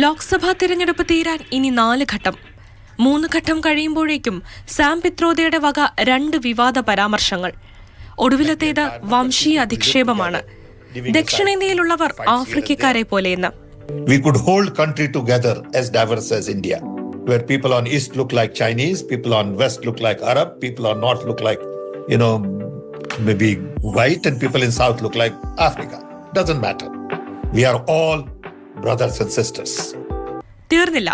ലോക്സഭാ തിരഞ്ഞെടുപ്പ് തീരാൻ ഇനി 4 ഘട്ടം. 3 ഘട്ടം കഴിയുമ്പോഴേക്കും സാം പിത്രോദയുടെ വക 2 വിവാദ പരാമർശങ്ങൾ. ഒടുവിലത്തേത് വംശീയ അധിക്ഷേപമാണ്. ദക്ഷിണേന്ത്യയിലുള്ളവർ ആഫ്രിക്കക്കാരെ പോലെയെന്ന്. We could hold country together as diverse as India, where people on east look like Chinese, people on west look like Arab, people on north look like, maybe white, and people in south look like Africa. Doesn't matter. We are all brothers and sisters. തീർന്നില്ല.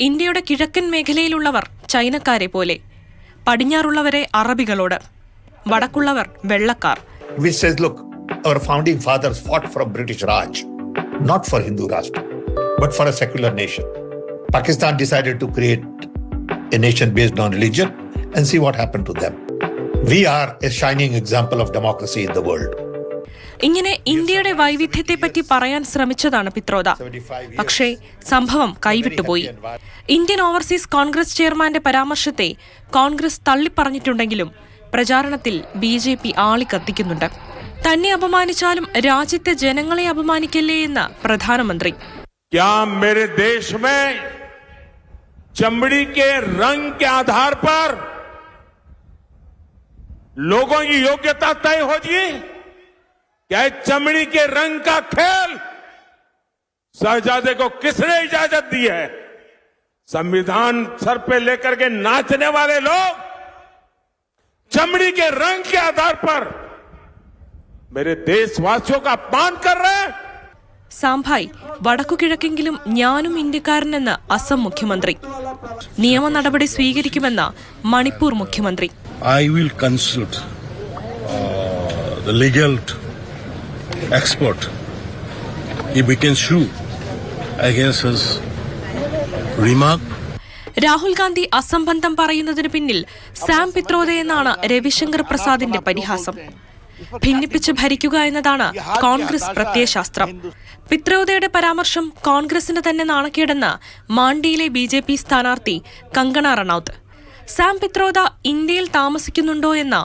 ഇന്ത്യയുടെ കിഴക്കൻ മേഖലയിലുള്ളവർ ചൈനക്കാരെ പോലെ, പടിഞ്ഞാറുള്ളവരെ അറബികളോട്, വടക്കുള്ളവർ വെള്ളക്കാർ. Which says, look, our founding fathers fought for British Raj, not for Hindu Rashtra, but for a secular nation. Pakistan decided to create a nation based on religion and see what happened to them. We are a shining example of democracy in the world. ഇങ്ങനെ ഇന്ത്യയുടെ വൈവിധ്യത്തെപ്പറ്റി പറയാൻ ശ്രമിച്ചതാണ് പിത്രോദ. പക്ഷേ സംഭവം കൈവിട്ടുപോയി. Indian overseas Congress ചെയർമാന്റെ പരാമർശത്തെ Congress തള്ളിപ്പറഞ്ഞിട്ടുണ്ടെങ്കിലും പ്രചാരണത്തിൽ BJP ആളിക്കത്തിക്കുന്നുണ്ട്. തന്നെ അപമാനിച്ചാലും രാജ്യത്തെ ജനങ്ങളെ അപമാനിക്കല്ലേ എന്ന് പ്രധാനമന്ത്രി. क्या मेरे देश में चमड़ी के रंग के आधार पर लोगों की योग्यता तय हो जी? क्या चमड़ी के रंग का खेल शहजादे को किसने इजाजत दी है? संविधान सर पे लेकर के नाचने वाले लोग चमड़ी के रंग के आधार पर मेरे देशवासियों का अपमान कर रहे हैं. സാംഭായ് വടക്കുകിഴക്കെങ്കിലും ഞാനും ഇന്ത്യക്കാരനെന്ന് അസം മുഖ്യമന്ത്രി. നിയമ നടപടി സ്വീകരിക്കുമെന്ന് മണിപ്പൂർ മുഖ്യമന്ത്രി. I will consult the legal expert if we can sue against his remark. Rahul Gandhi അസംബന്ധം പറയുന്നതിന് പിന്നിൽ സാം പിത്രോദയെന്നാണ് രവിശങ്കർ പ്രസാദിന്റെ പരിഹാസം. ഭിന്നിപ്പിച്ച് ഭരിക്കുക എന്നതാണ് കോൺഗ്രസ് പ്രത്യയശാസ്ത്രം. പിത്രോദയുടെ പരാമർശം കോൺഗ്രസിന് തന്നെ നാണക്കേടെന്ന് മാണ്ഡിയിലെ BJP സ്ഥാനാർത്ഥി കങ്കണ റണൌത്ത്. സാം പിത്രോദ ഇന്ത്യയിൽ താമസിക്കുന്നുണ്ടോ എന്ന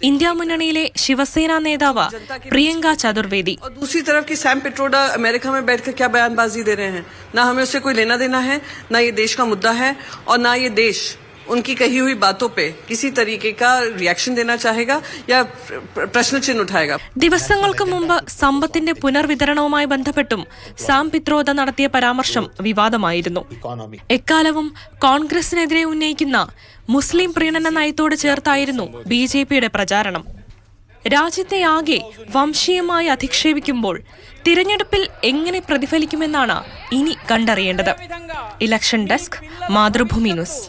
ഇന്ത്യ മുന്നണിയിലെ ശിവസേന നേതാവ് പ്രിയങ്ക ചതുർവേദി. दूसरी तरफ की सैम पित्रोदा अमेरिका में बैठकर क्या बयानबाजी दे रहे हैं? ना हमें उससे कोई लेना देना है, ना ये देश का मुद्दा है, और ना ये देश उनकी कही हुई बातों पे किसी तरीके का रिएक्शन देना चाहेगा या प्रश्न चिन्ह उठाएगा. ദിവസങ്ങൾക്ക് മുമ്പ് സമ്പത്തിന്റെ പുനർവിതരണവുമായി ബന്ധപ്പെട്ടും സാം പിത്രോദ നടത്തിയ പരാമർശം വിവാദമായിരുന്നു. എക്കാലവും കോൺഗ്രസിനെതിരെ ഉന്നയിക്കുന്ന മുസ്ലിം പ്രീണന നയത്തോട് ചേർത്തായിരുന്നു BJPയുടെ പ്രചാരണം. രാജ്യത്തെ ആകെ വംശീയമായി അധിക്ഷേപിക്കുമ്പോൾ തിരഞ്ഞെടുപ്പിൽ എങ്ങനെ പ്രതിഫലിക്കുമെന്നാണ് ഇനി കണ്ടറിയേണ്ടത്. Election desk, Mathrubhumi news.